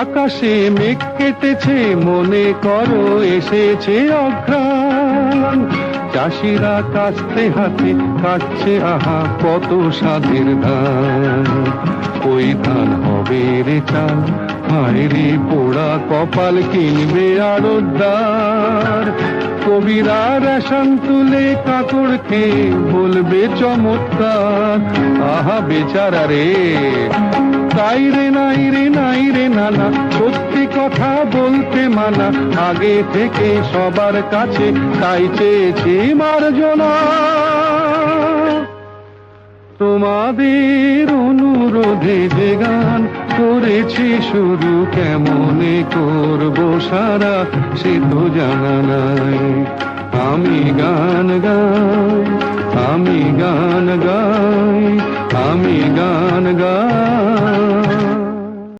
আকাশে মেঘ কেটেছে, মনে করো এসেছে অঘ্রাণ। চাষিরা কাস্তে হাতে কাটছে আহা কত স্বাদের ধান। ওই ধান হবে রে চাল, হায় রে পোড়া কপাল কিনবে আড়তদার। কবিরা রেশন তুলে কাপড় খেয়ে বলবে চমৎকার। আহা বেচারা রে, তাই রে নাই রে নাই রে নানা, সত্যি কথা বলতে মানা। আগে থেকে সবার কাছে তাই চেয়েছি মার্জনা। তোমাদের অনুরোধে যে গান করেছি শুরু, কেমনে করবো সারা সে তো জানা নাই। আমি গান গাই, আমি গান গাই, আমি গান গাই।